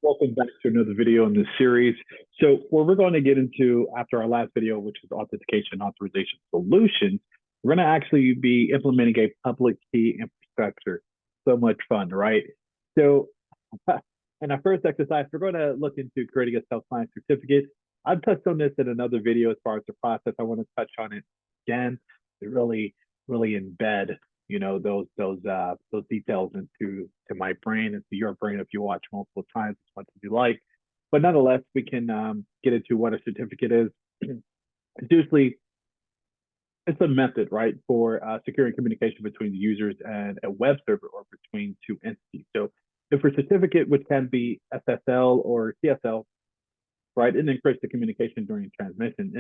Welcome back to another video in this series. So what we're going to get into after our last video, which is authentication authorization solutions, we're going to actually be implementing a public key infrastructure. So much fun, right? So in our first exercise, we're going to look into creating a self-signed certificate. I've touched on this in another video as far as the process. I want to touch on it again to really embed those details into my brain, into your brain if you watch multiple times as much as you like. But nonetheless, we can get into what a certificate is. Usually, it's a method, right, for securing communication between the users and a web server or between two entities. So if a certificate, which can be SSL or TSL, right, it encrypts the communication during transmission.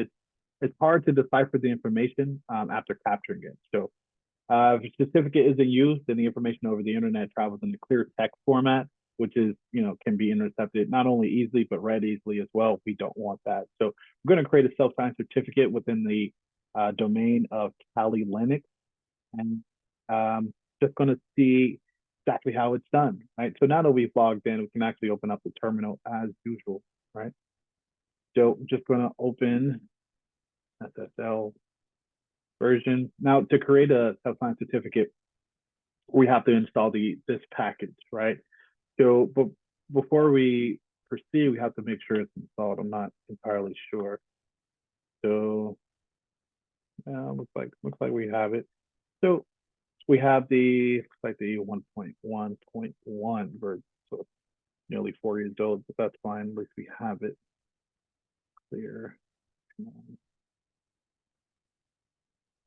It's hard to decipher the information after capturing it. So if a certificate isn't used, then the information over the internet travels in a clear text format, which is, can be intercepted not only easily, but read easily as well. We don't want that. So we're going to create a self-signed certificate within the domain of Kali Linux, and just going to see exactly how it's done, right? So now that we've logged in, we can actually open up the terminal as usual, right? So just going to open SSL version. Now, to create a self-signed certificate, we have to install this package, right? So, but before we proceed, we have to make sure it's installed. I'm not entirely sure. So, looks like we have it. So we have the 1.1.1 version, so nearly 4 years old, but that's fine. At least we have it clear.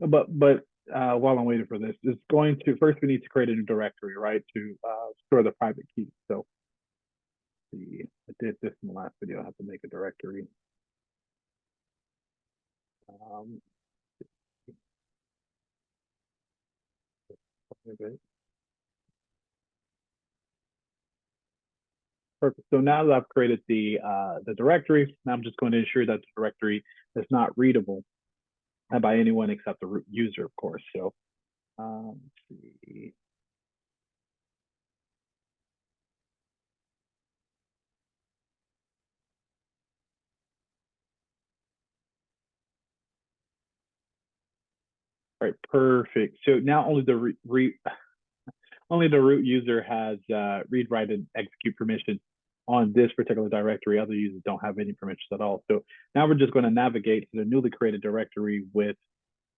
But while I'm waiting for this, it's going to first we need to create a new directory, right, to store the private key. So I did this in the last video. I have to make a directory. Perfect. So now that I've created the directory, now I'm just going to ensure that the directory is not readable by anyone except the root user, of course. So let's see. All right, perfect. So now only the root user has read, write, and execute permission on this particular directory. Other users don't have any permissions at all. So now we're just going to navigate to the newly created directory with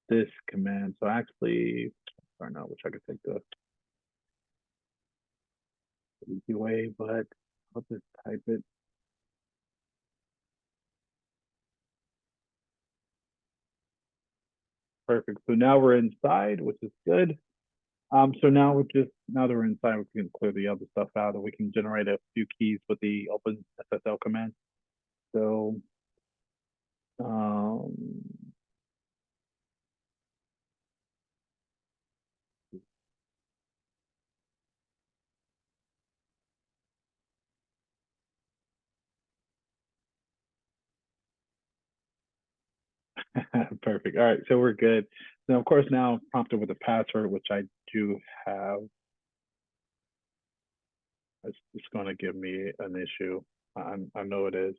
this command. So actually, I wish I could take the easy way, but I'll just type it. Perfect. So now we're inside, which is good. So now that we're inside, we can clear the other stuff out, and we can generate a few keys with the open SSL command. So, perfect. All right, so we're good. Now, of course, now prompted with a password, which I do have. It's going to give me an issue. I know it is.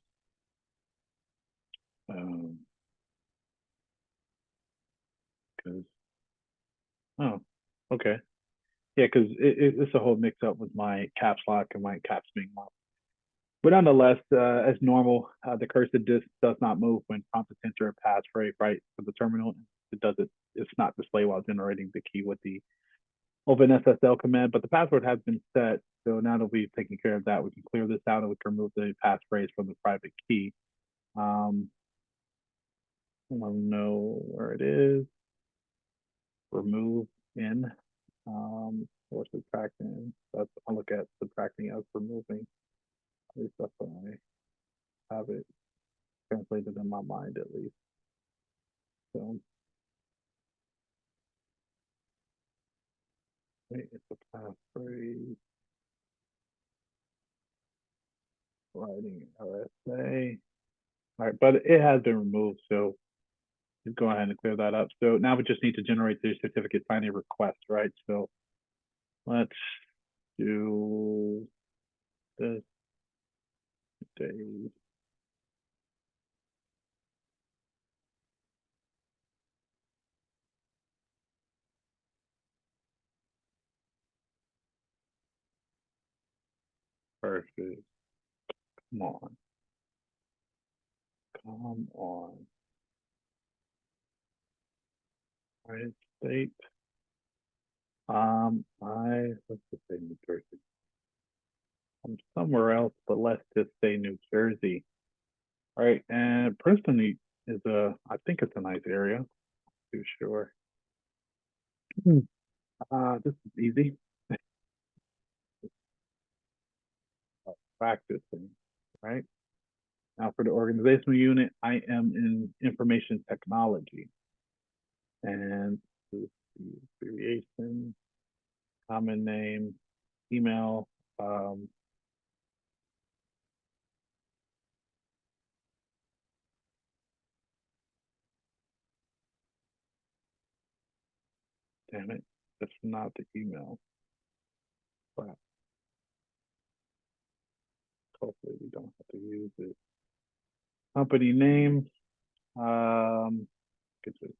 Because oh, okay, yeah, because it's a whole mix up with my caps lock and my caps being locked. But nonetheless, as normal, the cursor disk does not move when prompted to enter a passphrase, right? For the terminal, it's not displayed while generating the key with the open SSL command, but the password has been set. So now that we've taken care of that, we can clear this out and we can remove the passphrase from the private key. I don't know where it is. Remove in, or subtracting. I'll look at subtracting as removing. At least that's what I have it translated in my mind, at least. So it's a passphrase. Writing RSA. All right, but it has been removed, so let's go ahead and clear that up. So now we just need to generate the certificate signing request, right? So let's do this. days. Perfect. Come on. Come on. United States. Let's just say New Jersey. I'm somewhere else, but let's just say New Jersey. All right, and Princeton is I think it's a nice area. Too sure. This is easy. Practicing, right? Now for the organizational unit, I am in information technology, and the abbreviation, common name, email. Um, Damn it, that's not the email. But hopefully we don't have to use it. Company name. Get this,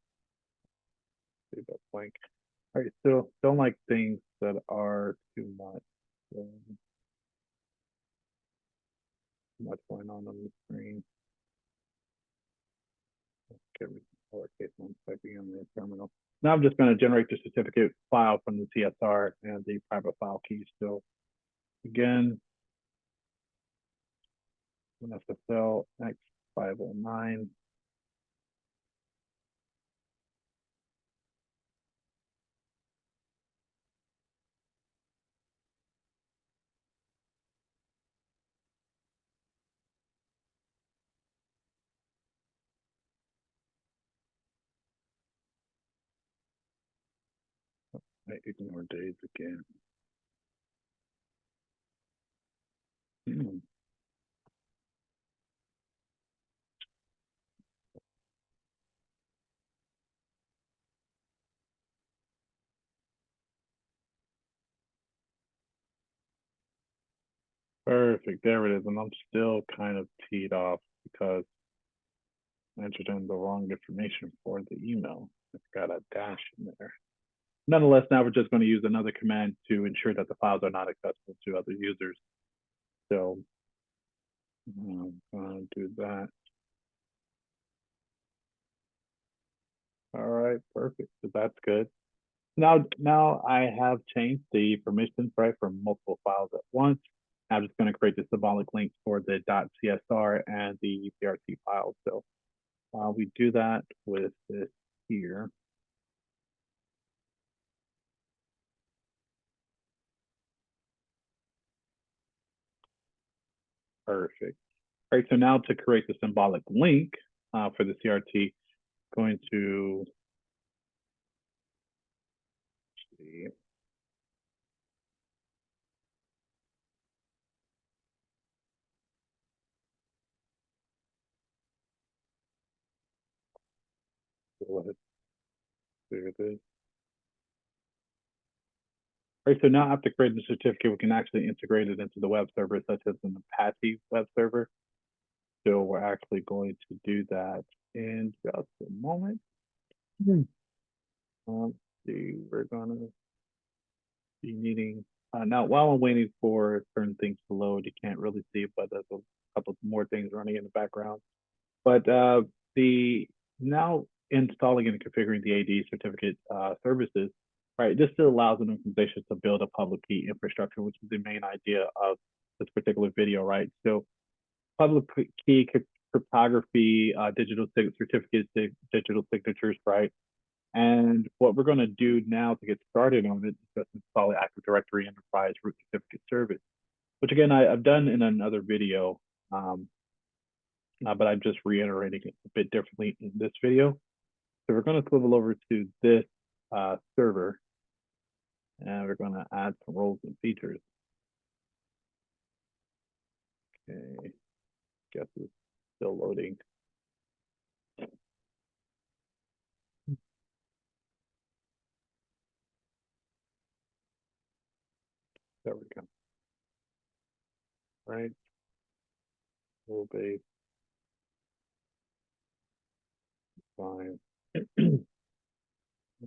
leave that blank. All right, so don't like things that are too much. Too much going on the screen. Okay, lowercase one typing on the terminal. Now I'm just going to generate the certificate file from the CSR and the private file key. So again, SSL X509. I ignore days again. Perfect. There it is. And I'm still kind of teed off because I entered in the wrong information for the email. It's got a dash in there. Nonetheless, now we're just going to use another command to ensure that the files are not accessible to other users. So I'm going to do that. All right, perfect. So that's good. Now I have changed the permissions, right, for multiple files at once. I'm just going to create the symbolic links for the .csr and the CRT files. So we do that with this here. Perfect. All right, so now to create the symbolic link for the CRT, going to see. Let's do this. All right, so now after creating the certificate, we can actually integrate it into the web server, such as an Apache web server. So we're actually going to do that in just a moment. See, we're gonna be needing now while I'm waiting for certain things to load, you can't really see it, but there's a couple more things running in the background. But the now installing and configuring the AD certificate services, right? This still allows an organization to build a public key infrastructure, which is the main idea of this particular video, right? So public key cryptography, digital certificates, digital signatures, right? And what we're going to do now to get started on it is just install the Active Directory Enterprise Root Certificate Service, which again, I've done in another video, but I'm just reiterating it a bit differently in this video. So we're going to swivel over to this server, and we're going to add some roles and features. Okay, guess it's still loading. There we go. Right. Role base. Fine. All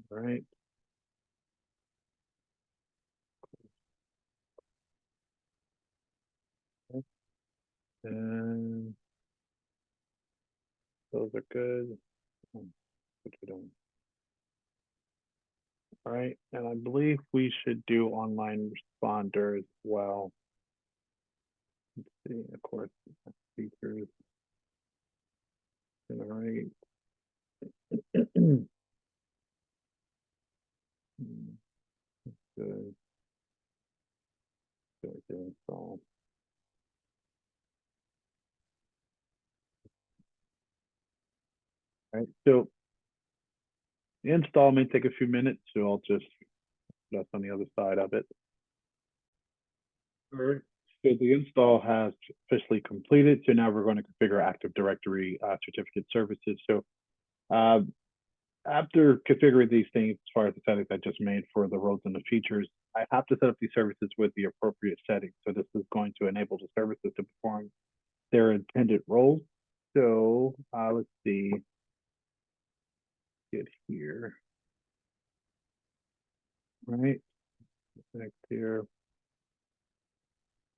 right. And those are good. What we doing? All right. And I believe we should do online responder as well. Let's see, of course, features. All right. Good. Good to install. All right. So the install may take a few minutes, so I'll just that's on the other side of it. All right. So the install has officially completed. So now we're going to configure Active Directory certificate services. So after configuring these things, as far as the settings I just made for the roles and the features, I have to set up these services with the appropriate settings. So this is going to enable the services to perform their intended roles. So let's see, get here. Right, next here.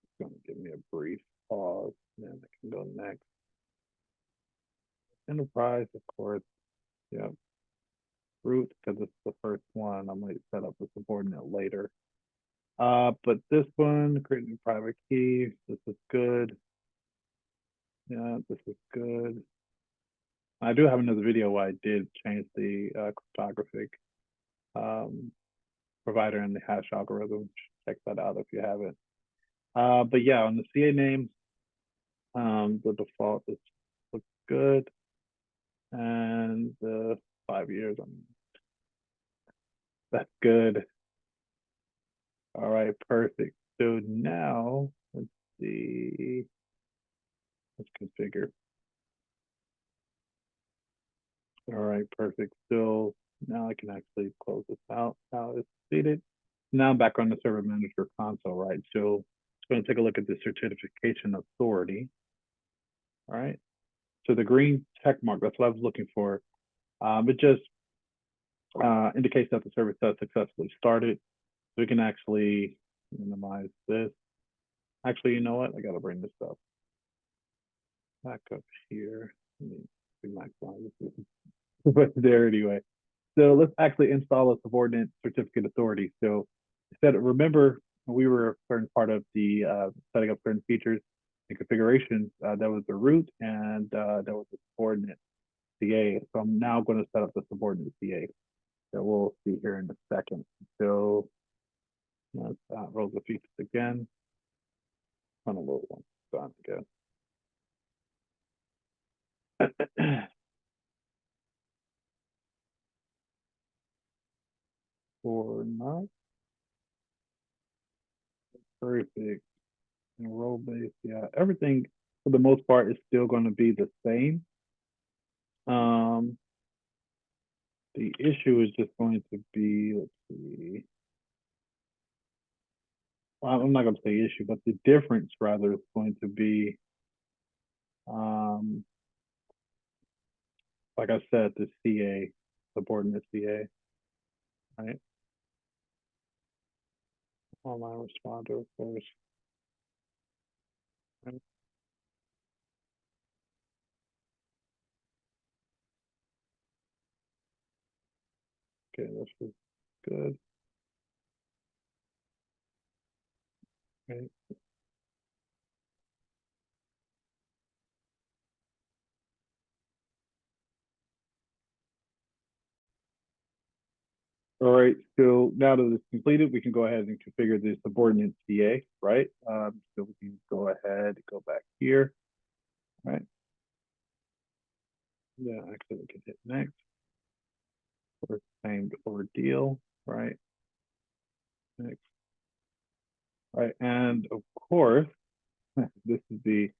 It's going to give me a brief pause, and then I can go next. Enterprise, of course, yeah. Root, because it's the first one. I might set up a subordinate later. But this one, creating a private key, this is good. Yeah, this is good. I do have another video where I did change the cryptographic provider and the hash algorithm. Check that out if you haven't. But yeah, on the CA name, the default is looks good. And the 5 years, that's good. All right, perfect. So now let's see. Let's configure. All right, perfect. So now I can actually close this out. Now it's completed. Now I'm back on the server manager console, right? So it's going to take a look at the certification authority. All right. So the green check mark, that's what I was looking for. It just indicates that the service has successfully started. So we can actually minimize this. Actually, you know what? I got to bring this up. Back up here. Let me maximize this. But there anyway. So let's actually install a subordinate certificate authority. So instead, remember we were a certain part of the setting up certain features and configurations. That was the root, and that was the subordinate CA. So I'm now going to set up the subordinate CA that we'll see here in a second. So let's roll the features again. On a little one, done again. For not perfect and role based, yeah, everything for the most part is still going to be the same. The issue is just going to be, let's see. Well, I'm not going to say issue, but the difference rather is going to be, like I said, the CA, subordinate CA, right? Online responder, of course. Right? Okay, this is good. Right? All right, so now that it's completed, we can go ahead and configure the subordinate CA, right? So we can go ahead, go back here, right? Yeah, actually we can hit next. For same ordeal, right? Next. Right, and of course, this is the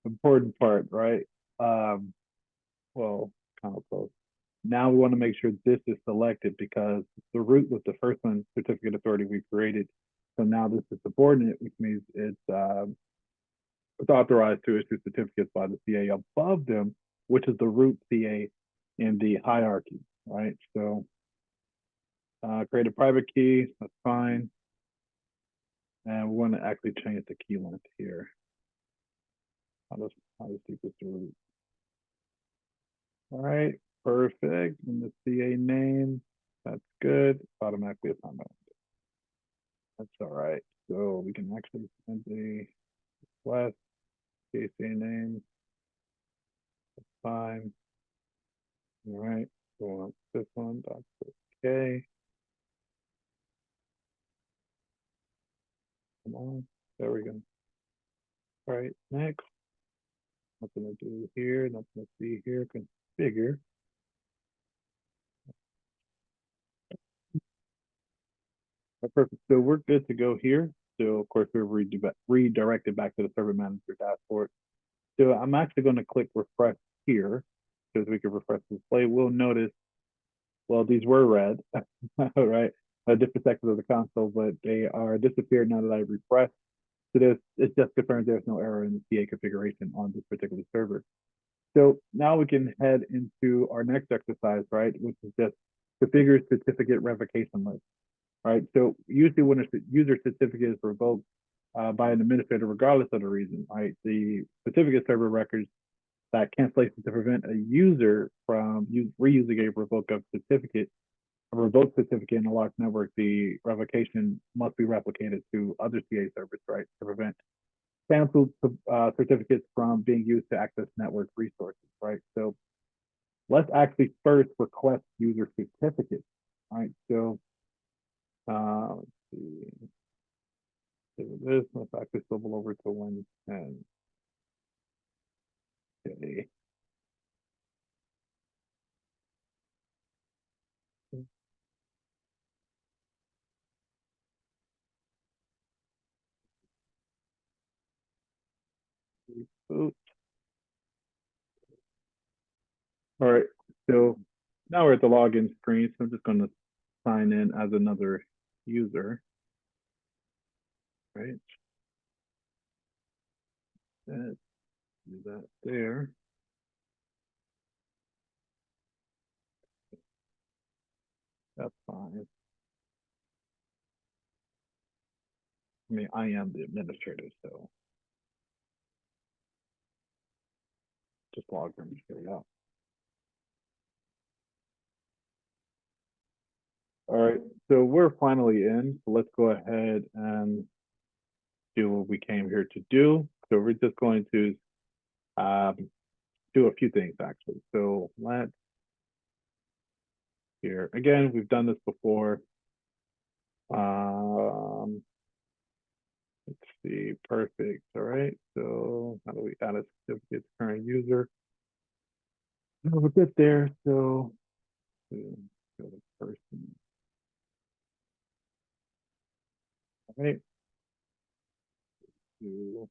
important part, right? Well, kind of close. Now we want to make sure this is selected because the root was the first one certificate authority we created. So now this is subordinate, which means it's is authorized to issue certificates by the CA above them, which is the root CA in the hierarchy, right? So create a private key, that's fine. And we're going to actually change the key length here. I'll just equals to root. All right, perfect. And the CA name, that's good. Automatically assigned. That's all right. So we can actually send the request, CA name, that's fine. All right, so on this one, that's okay. Come on, there we go. All right, next. Nothing to do here, nothing to see here, configure. Perfect. So we're good to go here. So of course we're redirected back to the server manager dashboard. So I'm actually going to click refresh here because we can refresh the display. We'll notice, well, these were red, right? Different sections of the console, but they are disappeared now that I refresh. So this it just confirms there's no error in the CA configuration on this particular server. So now we can head into our next exercise, right? Which is just configure certificate revocation list. Right. So usually when a user certificate is revoked by an administrator, regardless of the reason, right, the certificate server records that cancellation to prevent a user from reusing a revoked certificate, in a locked network, the revocation must be replicated to other CA servers, right, to prevent canceled certificates from being used to access network resources, right? So let's actually first request user certificates, right? So let's see. This, let's actually swivel over to 110. Okay. All right. So now we're at the login screen. So I'm just going to sign in as another user. Right. Let's do that there. That's fine. I mean, I am the administrator, so just log in. Here we go. All right. So we're finally in. So let's go ahead and do what we came here to do. So we're just going to do a few things actually. So let's here again. We've done this before. Let's see. Perfect. All right. So how do we add a certificate to current user? We're good there. So go to person. All right. To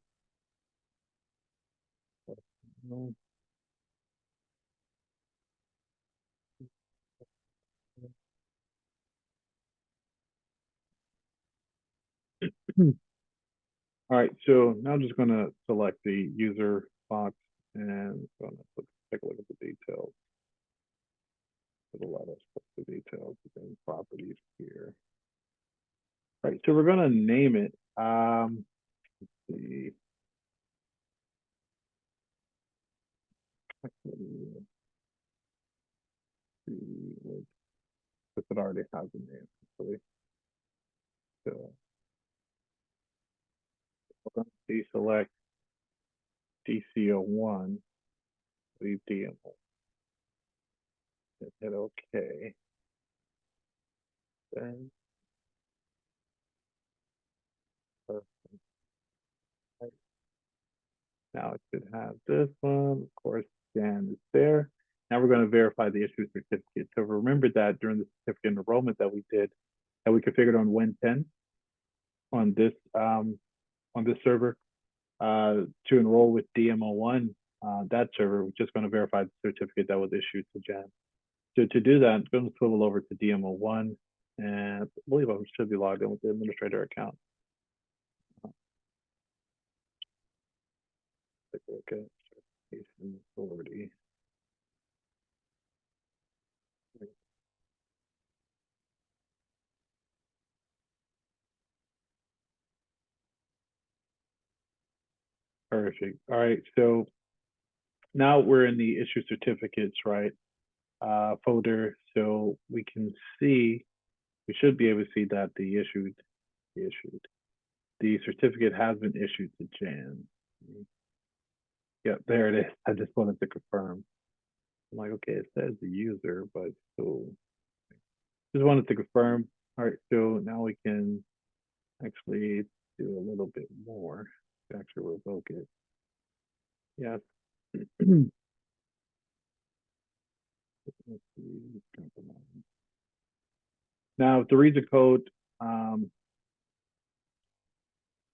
all right, so now I'm just going to select the user box and going to take a look at the details. It'll let us put the details within properties here. All right, so we're going to name it. Let's see. If it already has a name, actually. So we're going to deselect DCO1, leave DMO, and hit OK. Then now it should have this one. Of course, scan is there. Now we're going to verify the issue certificate. So remember that during the certificate enrollment that we did, that we configured on Win10 on this server to enroll with DMO1, that server, we're just going to verify the certificate that was issued to Jan. So to do that, I'm going to swivel over to DMO1, and I believe I should be logged in with the administrator account. Okay, certification authority. Perfect. All right, so now we're in the issue certificates, right? Folder, so we can see, we should be able to see that the certificate has been issued to Jan. Yep, there it is. I just wanted to confirm. I'm like, okay, it says the user, but so just wanted to confirm. All right, so now we can actually do a little bit more to actually revoke it. Yes. Now, the reason code um,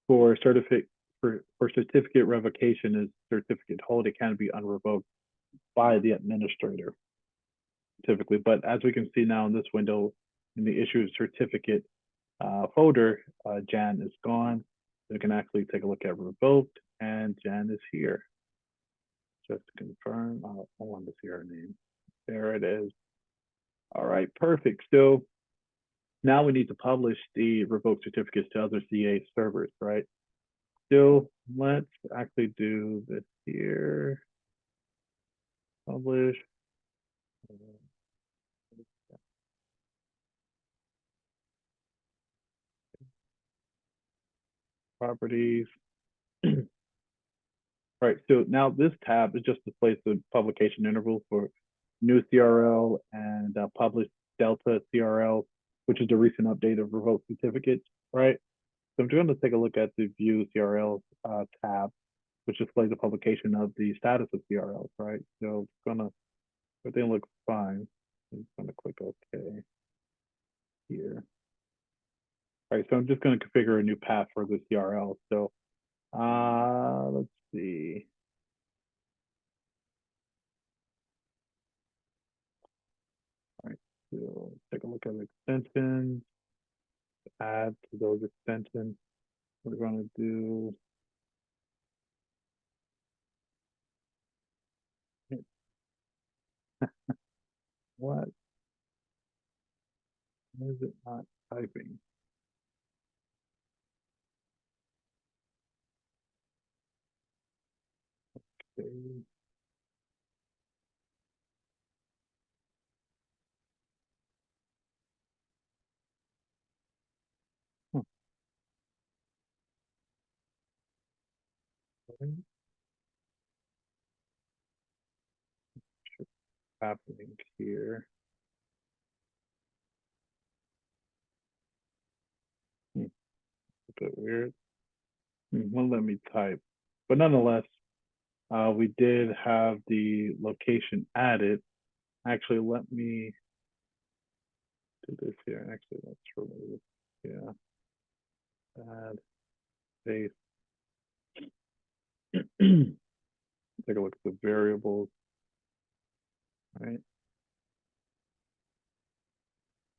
for certificate for certificate revocation is certificate hold. It can be unrevoked by the administrator typically. But as we can see now in this window, in the issue certificate folder, Jan is gone. We can actually take a look at revoked, and Jan is here. Just to confirm, I want to see her name. There it is. All right, perfect. So now we need to publish the revoked certificates to other CA servers, right? So let's actually do this here. Publish. Properties. Right, so now this tab is just displays the publication interval for new CRL and published Delta CRL, which is the recent update of revoked certificates, right? So I'm going to take a look at the View CRL tab, which displays the publication of the status of CRLs, right? So it's gonna, everything looks fine. I'm gonna click OK here. All right, so I'm just gonna configure a new path for the CRL. So let's see. All right, so take a look at extensions, add to those extensions. We're gonna do what? Why is it not typing? Okay. Huh. What's happening here? A bit weird. Won't let me type, but nonetheless, we did have the location added. Actually, let me do this here. Actually, let's remove it. Yeah, add space. Take a look at the variables. All right,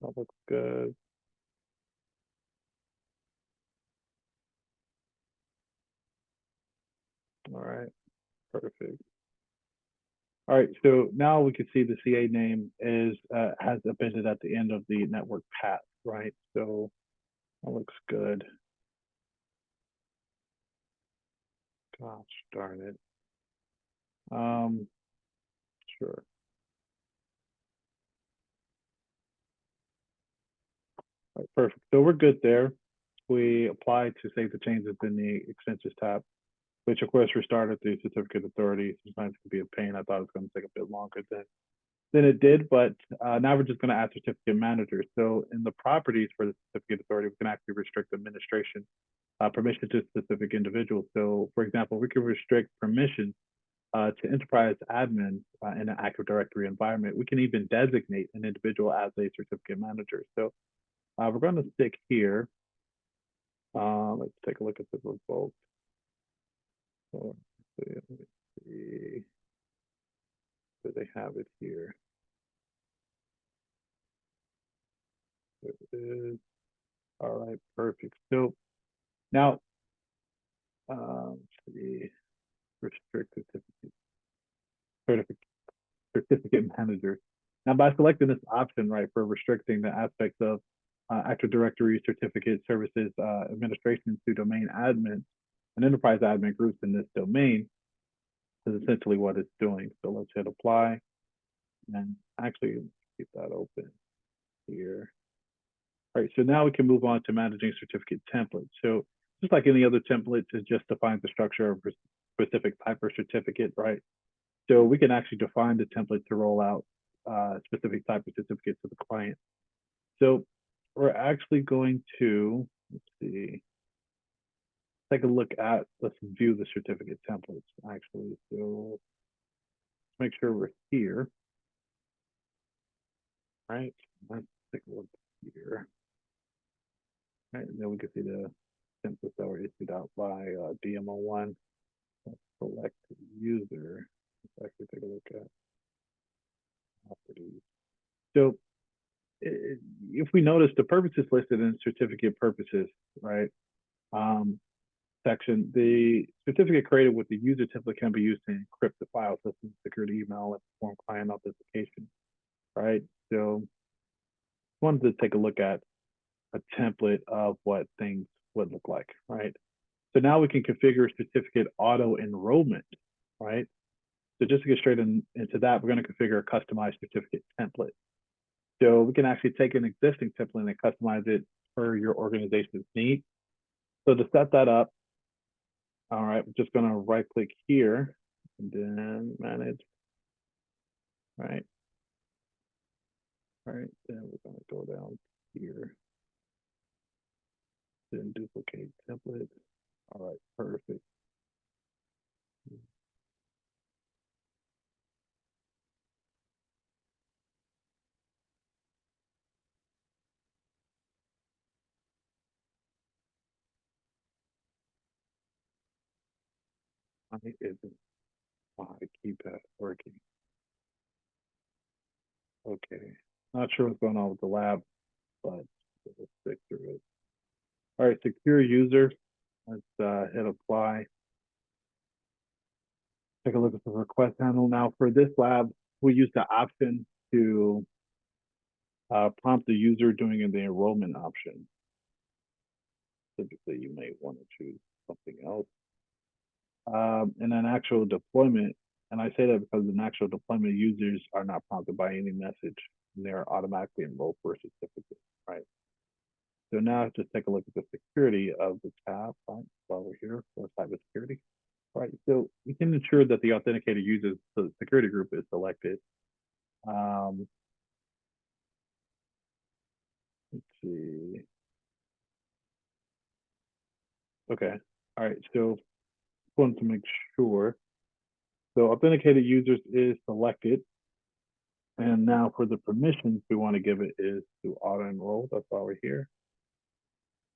that looks good. All right, perfect. All right, so now we can see the CA name is has appended at the end of the network path, right? So that looks good. Gosh darn it. Sure. All right, perfect. So we're good there. We apply to save the changes in the extensions tab, which of course restarted the certificate authority. Sometimes it can be a pain. I thought it was going to take a bit longer than it did, but now we're just going to add certificate manager. So in the properties for the certificate authority, we can actually restrict administration permission to specific individuals. So for example, we can restrict permission to enterprise admin in an Active Directory environment. We can even designate an individual as a certificate manager. So we're going to stick here. Let's take a look at the result. So, let me see. Do they have it here? There it is. All right, perfect. So now, let's see, restrict managers. Now, by selecting this option, right, for restricting the aspects of Active Directory certificate services administration to domain admins and enterprise admin groups in this domain is essentially what it's doing. So let's hit apply, and actually keep that open here. All right, so now we can move on to managing certificate templates. So just like any other template, it just defines the structure of a specific type of certificate, right? So we can actually define the template to roll out specific type of certificate to the client. So we're actually going to, let's see, take a look at, let's view the certificate templates actually. So let's make sure we're here, right? Let's take a look here. Right, and then we can see the templates that were issued out by DMO1. Let's select user. Let's actually take a look at properties. So if we notice the purposes listed in certificate purposes, right, section, the certificate created with the user template can be used to encrypt the file system, security email, and perform client authentication, right? So wanted to take a look at a template of what things would look like, right? So now we can configure certificate auto-enrollment, right? So just to get straight into that, we're going to configure a customized certificate template. So we can actually take an existing template and customize it for your organization's needs. So to set that up, all right, we're just going to right click here and then manage, right? All right, then we're going to go down here, then duplicate template. All right, perfect. Why isn't my keypad working? Okay, not sure what's going on with the lab, but let's stick through it. All right, secure user. Let's hit apply. Take a look at the request handle. Now for this lab, we use the option to prompt the user doing the enrollment option. Typically, you may want to choose something else. And then actual deployment, and I say that because in actual deployment, users are not prompted by any message, and they are automatically enrolled for a certificate, right? So now just take a look at the security of the tab, right? While we're here for cybersecurity, right? So we can ensure that the authenticated user, so the security group is selected. Let's see. Okay. All right. So wanted to make sure. So authenticated users is selected. And now for the permissions we want to give it is to auto enroll. That's why we're here.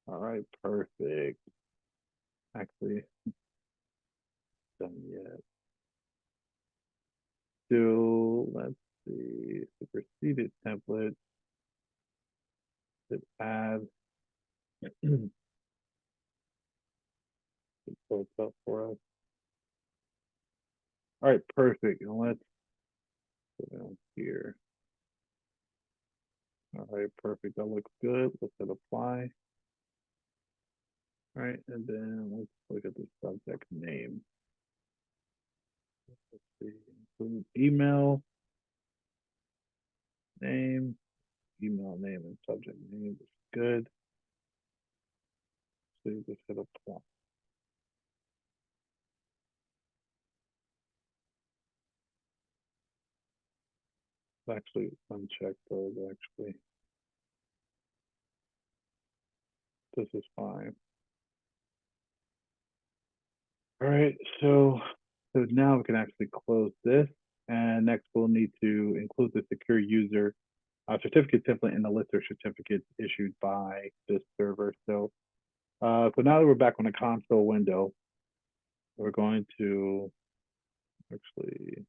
All right, perfect. Actually, done yet. So let's see, superseded template. Hit add. It pulls up for us. All right, perfect. And let's go down here. All right, perfect. That looks good. Let's hit apply. All right, and then let's look at the subject name. Let's see, include email name, and subject name is good. So you just hit apply. Actually, uncheck those actually. This is fine. All right, so now we can actually close this. And next we'll need to include the secure user certificate template in the list of certificates issued by this server. So, so now that we're back on the console window, we're going to actually,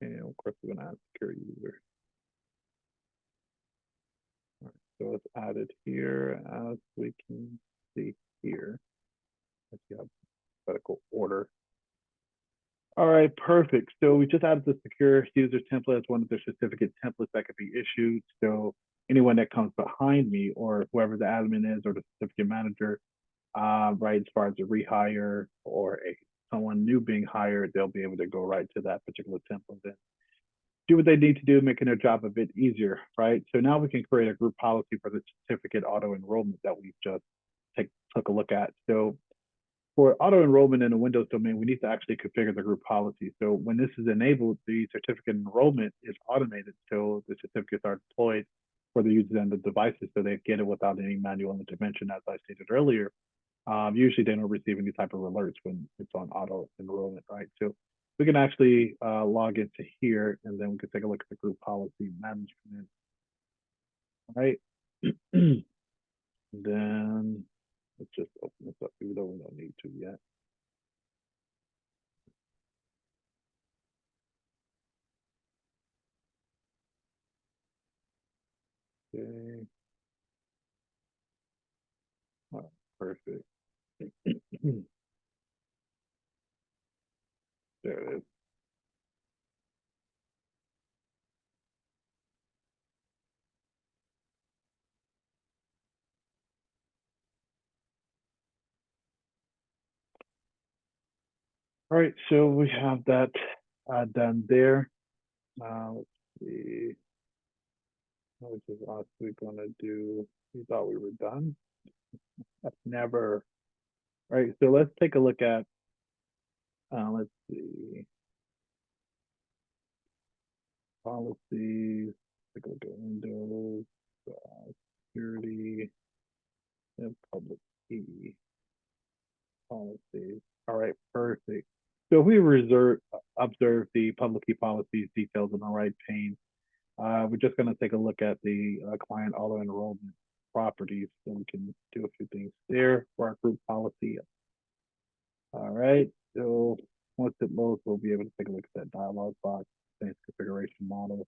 and of course we're gonna add secure user. So it's added here as we can see here. Let's see alphabetical order. All right, perfect. So we just added the secure user template as one of the certificate templates that could be issued. So anyone that comes behind me or whoever the admin is or the certificate manager, right, as far as a rehire or someone new being hired, they'll be able to go right to that particular template and do what they need to do, making their job a bit easier, right? So now we can create a group policy for the certificate auto enrollment that we've just took a look at. So for auto enrollment in a Windows domain, we need to actually configure the group policy. So when this is enabled, the certificate enrollment is automated. So the certificates are deployed for the users and the devices so they get it without any manual intervention, as I stated earlier. Usually they don't receive any type of alerts when it's on auto enrollment, right? So we can actually log into here and then we can take a look at the group policy management, right? Then let's just open this up, even though we don't need to yet. Okay. Oh, perfect. There it is. All right, so we have that done there. Let's see. What was last week gonna do? We thought we were done. That's never. All right, so let's take a look at. Let's see. Policies. Take a look at Windows. Security and public key policies. All right, perfect. So if we observe the public key policies details in the right pane, we're just going to take a look at the client auto enrollment properties so we can do a few things there for our group policy. All right, so once it loads, we'll be able to take a look at that dialog box, advanced configuration model.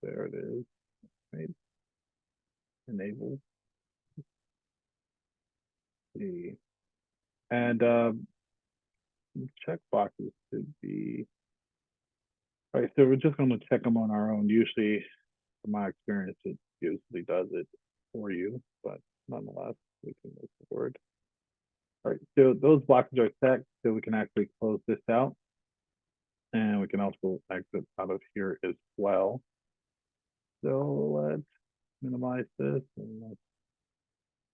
There it is, right? Enable. See. And checkboxes should be, all right, so we're just going to check them on our own. Usually, from my experience, it usually does it for you, but nonetheless, we can move forward. All right, so those boxes are checked, so we can actually close this out. And we can also exit out of here as well. So let's minimize this and let's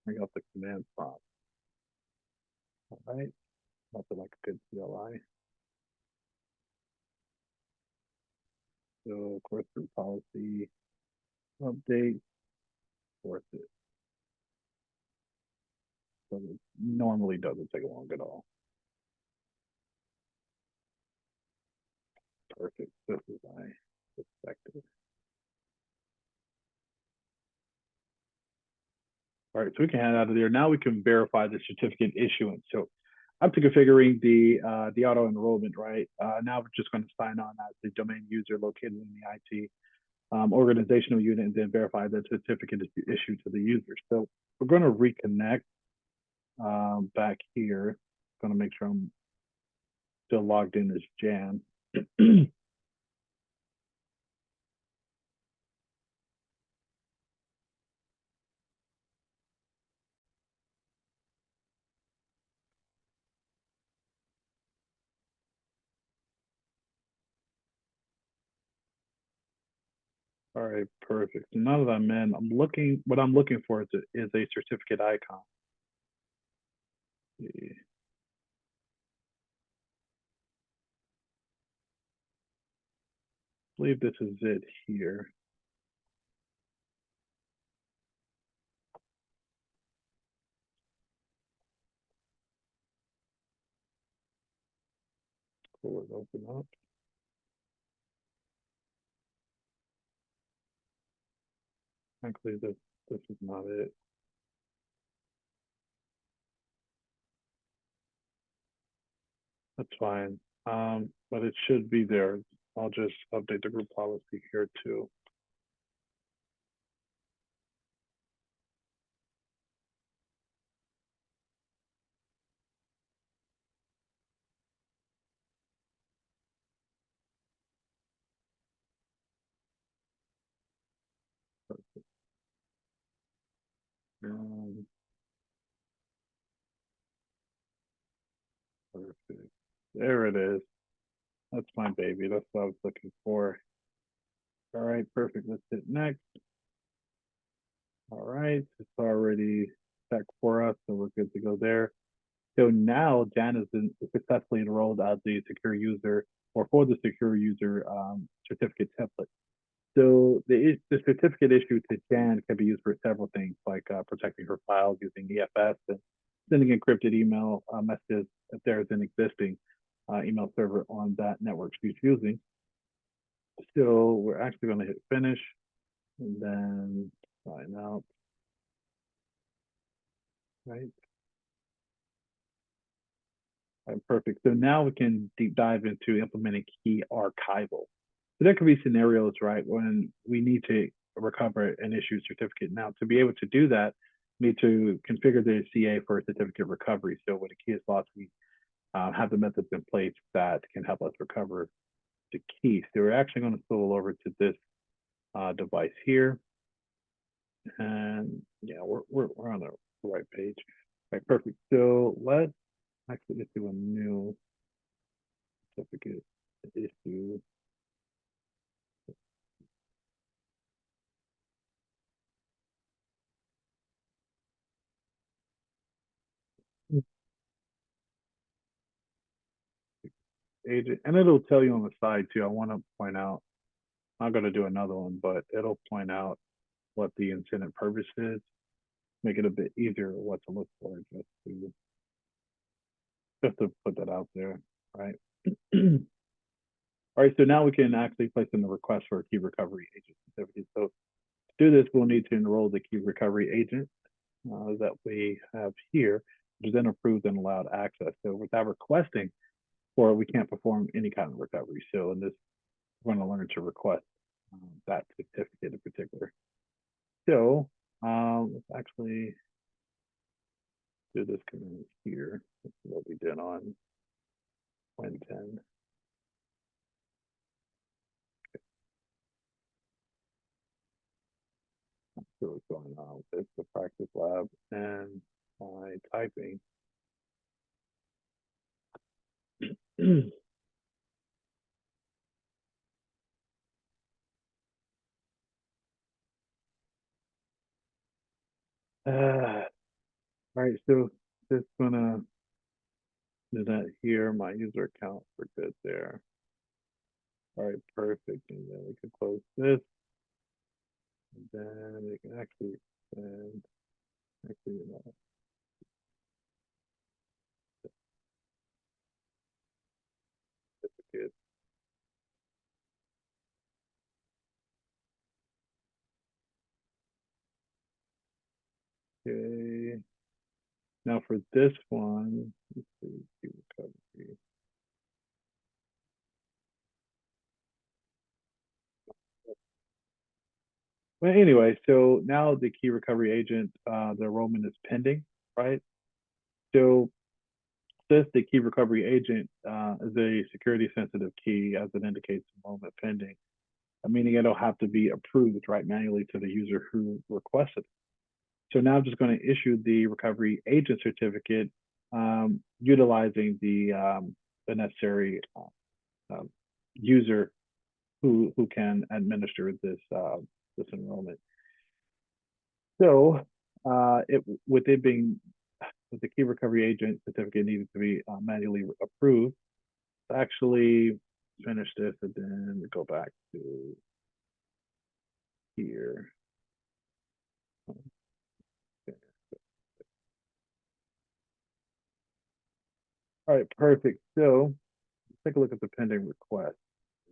bring up the command prompt. All right, nothing like a good CLI. So course group policy update, force it. So it normally doesn't take long at all. Perfect. This is my perspective. All right, so we can head out of there. Now we can verify the certificate issuance. So after configuring the auto enrollment, right? Now we're just going to sign on as the domain user located in the IT organizational unit and then verify that certificate is issued to the user. So we're going to reconnect back here. Going to make sure I'm still logged in as Jan. All right, perfect. So now that I'm in, what I'm looking for is a certificate icon. I believe this is it here. Pull it open up. Actually, this is not it. That's fine. But it should be there. I'll just update the group policy here too. Perfect. There it is. That's my baby. That's what I was looking for. All right, perfect. Let's hit next. All right, it's already checked for us, so we're good to go there. So now Jan has been successfully enrolled as the secure user or for the secure user certificate template. So the certificate issued to Jan can be used for several things, like protecting her files using EFS and sending encrypted email messages if there is an existing email server on that network she's using. So we're actually going to hit finish and then sign out, right? Right, perfect. So now we can deep dive into implementing key archival. So there could be scenarios, right, when we need to recover an issued certificate. Now, to be able to do that, we need to configure the CA for certificate recovery. So when a key is lost, we have the methods in place that can help us recover the key. So we're actually going to swivel over to this device here. And yeah, we're on the right page. Right, perfect. So let's actually just do a new certificate issue. Agent, and it'll tell you on the side too. I want to point out, I'm going to do another one, but it'll point out what the intended purpose is, make it a bit easier what to look for, just to put that out there, right? All right, so now we can actually place in the request for a key recovery agent certificate. So to do this, we'll need to enroll the key recovery agent that we have here, which is then approved and allowed access. So without requesting for it, we can't perform any kind of recovery. So in this, we're going to learn to request that certificate in particular. So let's actually do this command here. This is what we did on Win10. See what's going on with the practice lab and my typing. All right, so just gonna do that here. My user account, we're good there. All right, perfect. And then we can close this. And then we can actually extend, actually, certificate. Okay. Now for this one, let's see, key recovery. Well, anyway, so now the key recovery agent, the enrollment is pending, right? So this, the key recovery agent is a security sensitive key as it indicates enrollment pending, meaning it'll have to be approved, right, manually to the user who requested. So now I'm just going to issue the recovery agent certificate utilizing the necessary user who can administer this this enrollment. So with it being with the key recovery agent certificate needed to be manually approved, actually finish this and then go back to here. Okay. All right, perfect. So let's take a look at the pending request.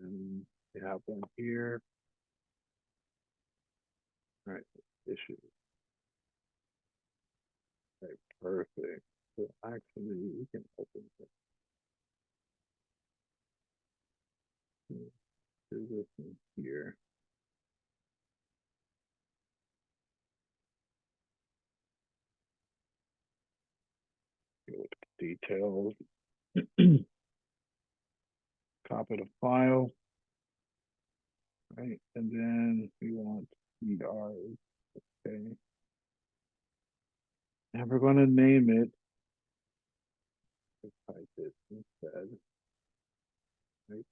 And we have one here. All right, issue. All right, perfect. So actually, we can open this. Do this in here. Go with details. Copy the file. Right, and then we want CRs. Okay. And we're going to name it. Let's type this instead. Right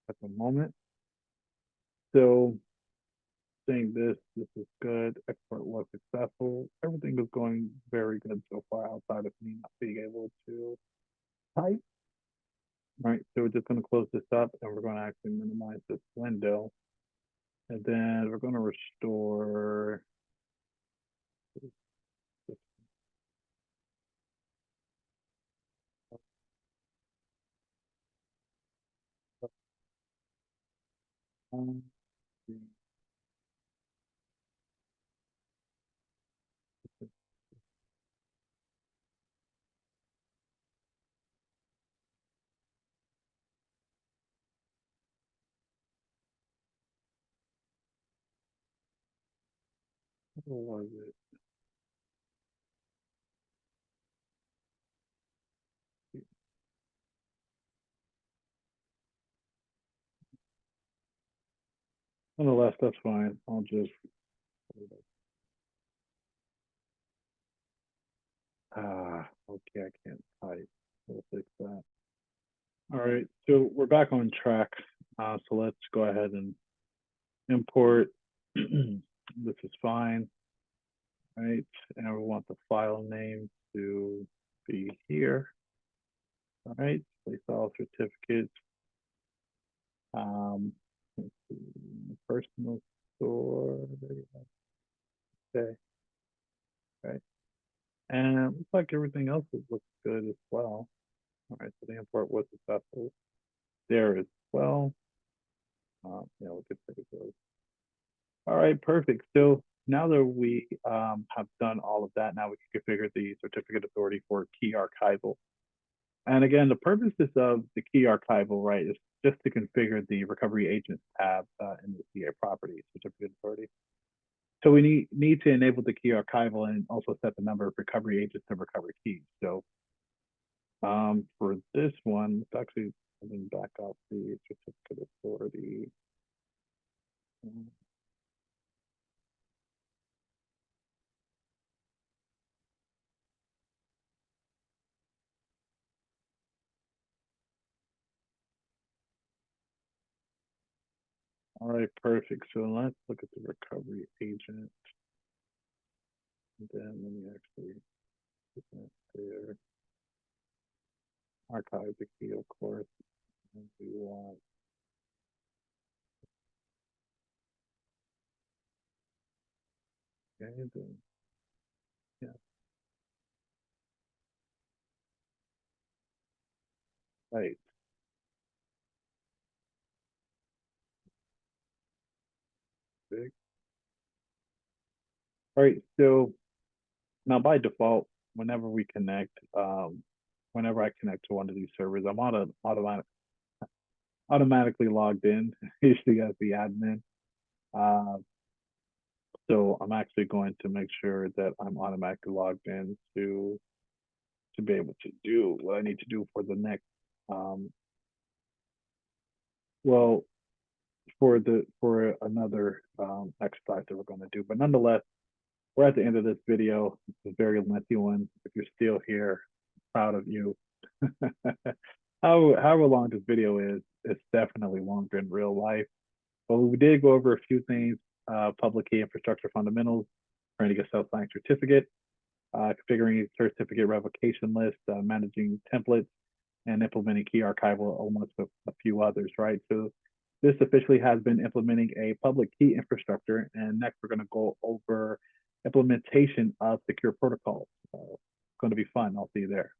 at the moment. So saying this is good. Export was successful. Everything is going very good so far outside of me not being able to type. Right, so we're just going to close this up and we're going to actually minimize this window. And then we're going to restore this. What was it? Nonetheless, that's fine. I'll just okay, I can't type. We'll fix that. All right, so we're back on track. So let's go ahead and import. This is fine, right? And we want the file name to be here. All right, place all certificates. Let's see, personal store. Okay, right. And it looks like everything else looks good as well. All right, so the import was successful there as well. Yeah, we could figure those. All right, perfect. So now that we have done all of that, now we can configure the certificate authority for key archival. And again, the purposes of the key archival, right, is just to configure the recovery agent tab in the CA property certificate authority. So we need to enable the key archival and also set the number of recovery agents to recover keys. So for this one, let's actually back up the certificate authority. All right, perfect. So let's look at the recovery agent. And then let me actually put that there. Archive the key, of course. And we want okay, then yeah, right. Big. All right, so now by default, whenever we connect, whenever I connect to one of these servers, I'm automatically logged in, usually as the admin. So I'm actually going to make sure that I'm automatically logged in to be able to do what I need to do for the next well for another exercise that we're going to do. But nonetheless, we're at the end of this video. It's a very lengthy one. If you're still here, proud of you. However long this video is, it's definitely longer in real life. But we did go over a few things: public key infrastructure fundamentals, creating a self-signed certificate, configuring certificate revocation list, managing templates, and implementing key archival almost with a few others, right? So this officially has been implementing a public key infrastructure. And next, we're going to go over implementation of secure protocols. It's going to be fun. I'll see you there.